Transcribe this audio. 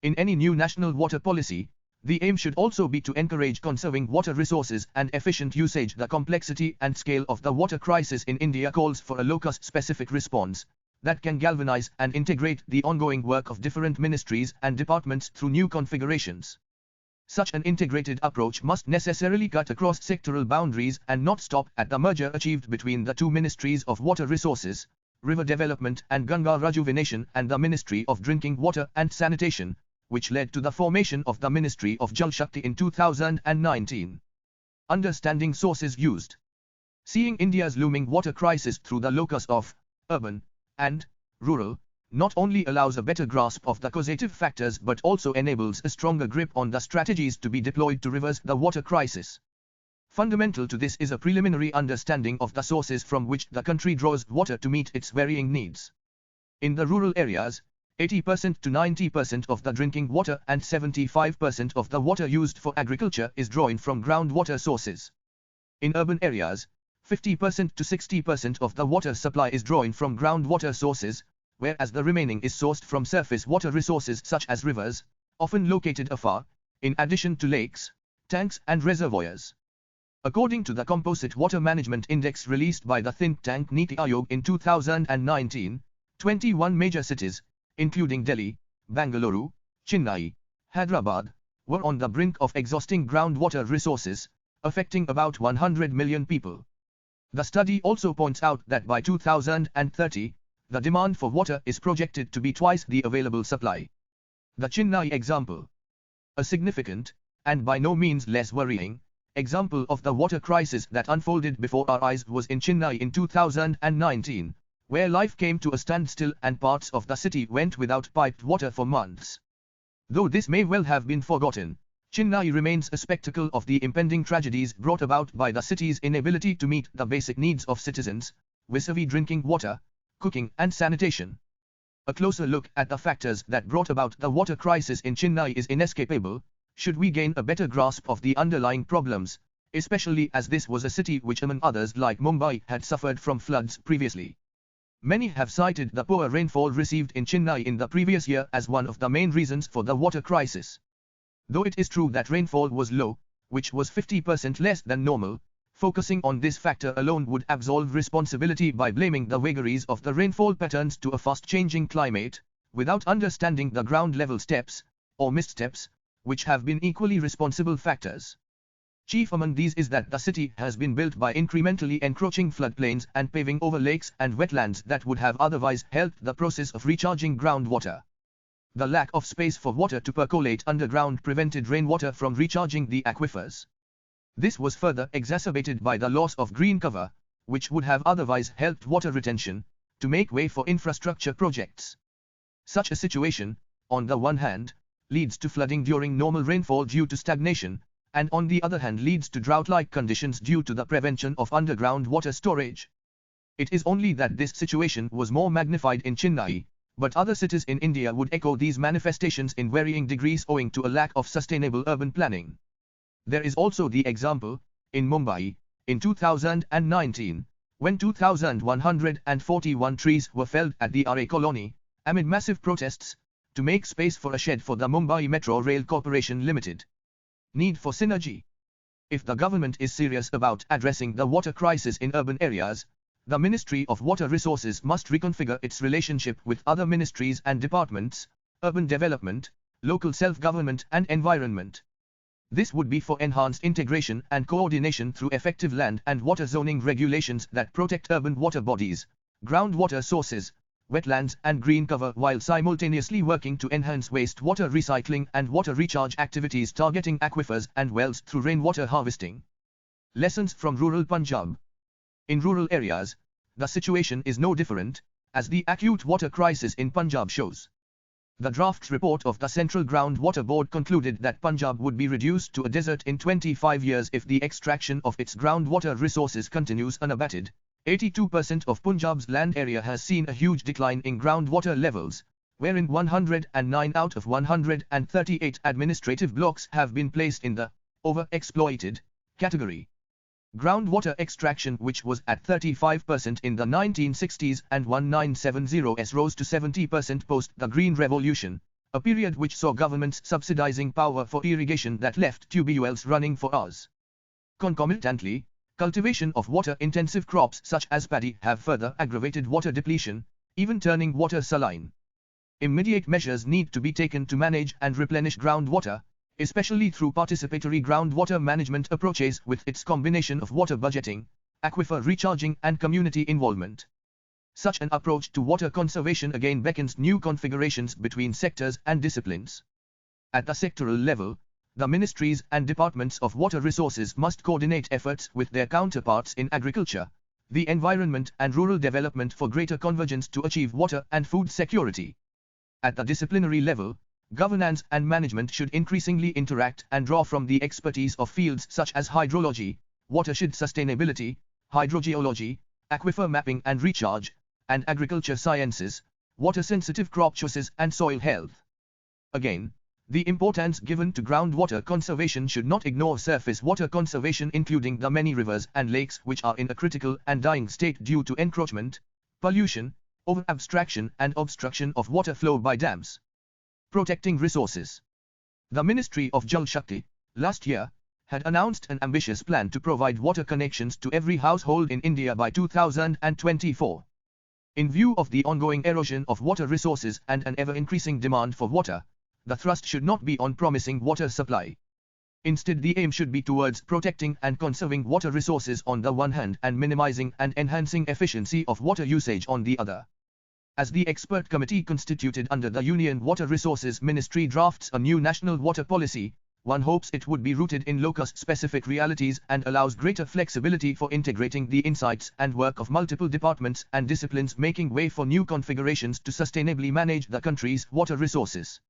In any new national water policy, the aim should also be to encourage conserving water resources and efficient usage. The complexity and scale of the water crisis in India calls for a locus-specific response that can galvanize and integrate the ongoing work of different ministries and departments through new configurations. Such an integrated approach must necessarily cut across sectoral boundaries and not stop at the merger achieved between the two ministries of water resources, river development and Ganga rejuvenation, and the Ministry of Drinking Water and Sanitation, which led to the formation of the Ministry of Jal Shakti in 2019. Understanding sources used. Seeing India's looming water crisis through the locus of urban and rural not only allows a better grasp of the causative factors but also enables a stronger grip on the strategies to be deployed to reverse the water crisis. Fundamental to this is a preliminary understanding of the sources from which the country draws water to meet its varying needs. In the rural areas, 80% to 90% of the drinking water and 75% of the water used for agriculture is drawn from groundwater sources. In urban areas, 50% to 60% of the water supply is drawn from groundwater sources, whereas the remaining is sourced from surface water resources such as rivers, often located afar, in addition to lakes, tanks and reservoirs. According to the Composite Water Management Index released by the think tank Niti Aayog in 2019, 21 major cities, including Delhi, Bangalore, Chennai, Hyderabad, were on the brink of exhausting groundwater resources, affecting about 100 million people. The study also points out that by 2030, the demand for water is projected to be twice the available supply. The Chennai example. A significant, and by no means less worrying, example of the water crisis that unfolded before our eyes was in Chennai in 2019, where life came to a standstill and parts of the city went without piped water for months. Though this may well have been forgotten, Chennai remains a spectacle of the impending tragedies brought about by the city's inability to meet the basic needs of citizens, vis-à-vis drinking water, cooking and sanitation. A closer look at the factors that brought about the water crisis in Chennai is inescapable, should we gain a better grasp of the underlying problems, especially as this was a city which among others like Mumbai had suffered from floods previously. Many have cited the poor rainfall received in Chennai in the previous year as one of the main reasons for the water crisis. Though it is true that rainfall was low, which was 50% less than normal, focusing on this factor alone would absolve responsibility by blaming the vagaries of the rainfall patterns to a fast-changing climate, without understanding the ground-level steps, or missteps, which have been equally responsible factors. Chief among these is that the city has been built by incrementally encroaching floodplains and paving over lakes and wetlands that would have otherwise helped the process of recharging groundwater. The lack of space for water to percolate underground prevented rainwater from recharging the aquifers. This was further exacerbated by the loss of green cover, which would have otherwise helped water retention, to make way for infrastructure projects. Such a situation, on the one hand, leads to flooding during normal rainfall due to stagnation, and on the other hand leads to drought-like conditions due to the prevention of underground water storage. It is only that this situation was more magnified in Chennai, but other cities in India would echo these manifestations in varying degrees owing to a lack of sustainable urban planning. There is also the example, in Mumbai, in 2019, when 2,141 trees were felled at the RA colony, amid massive protests, to make space for a shed for the Mumbai Metro Rail Corporation Limited. Need for synergy. If the government is serious about addressing the water crisis in urban areas, the Ministry of Water Resources must reconfigure its relationship with other ministries and departments, urban development, local self-government and environment. This would be for enhanced integration and coordination through effective land and water zoning regulations that protect urban water bodies, groundwater sources, wetlands and green cover while simultaneously working to enhance wastewater recycling and water recharge activities targeting aquifers and wells through rainwater harvesting. Lessons from rural Punjab. In rural areas, the situation is no different, as the acute water crisis in Punjab shows. The draft report of the Central Groundwater Board concluded that Punjab would be reduced to a desert in 25 years if the extraction of its groundwater resources continues unabated. 82% of Punjab's land area has seen a huge decline in groundwater levels, wherein 109 out of 138 administrative blocks have been placed in the overexploited category. Groundwater extraction, which was at 35% in the 1960s and 1970s, rose to 70% post the Green Revolution, a period which saw governments subsidizing power for irrigation that left tube wells running for hours. Concomitantly, cultivation of water-intensive crops such as paddy have further aggravated water depletion, even turning water saline. Immediate measures need to be taken to manage and replenish groundwater, especially through participatory groundwater management approaches with its combination of water budgeting, aquifer recharging and community involvement. Such an approach to water conservation again beckons new configurations between sectors and disciplines. At the sectoral level, the ministries and departments of water resources must coordinate efforts with their counterparts in agriculture, the environment and rural development for greater convergence to achieve water and food security. At the disciplinary level, governance and management should increasingly interact and draw from the expertise of fields such as hydrology, watershed sustainability, hydrogeology, aquifer mapping and recharge, and agriculture sciences, water-sensitive crop choices and soil health. Again, the importance given to groundwater conservation should not ignore surface water conservation, including the many rivers and lakes which are in a critical and dying state due to encroachment, pollution, over-abstraction and obstruction of water flow by dams. Protecting resources. The Ministry of Jal Shakti, last year, had announced an ambitious plan to provide water connections to every household in India by 2024. In view of the ongoing erosion of water resources and an ever-increasing demand for water, the thrust should not be on promising water supply. Instead, the aim should be towards protecting and conserving water resources on the one hand and minimizing and enhancing efficiency of water usage on the other. As the expert committee constituted under the Union Water Resources Ministry drafts a new national water policy, one hopes it would be rooted in locus-specific realities and allows greater flexibility for integrating the insights and work of multiple departments and disciplines, making way for new configurations to sustainably manage the country's water resources.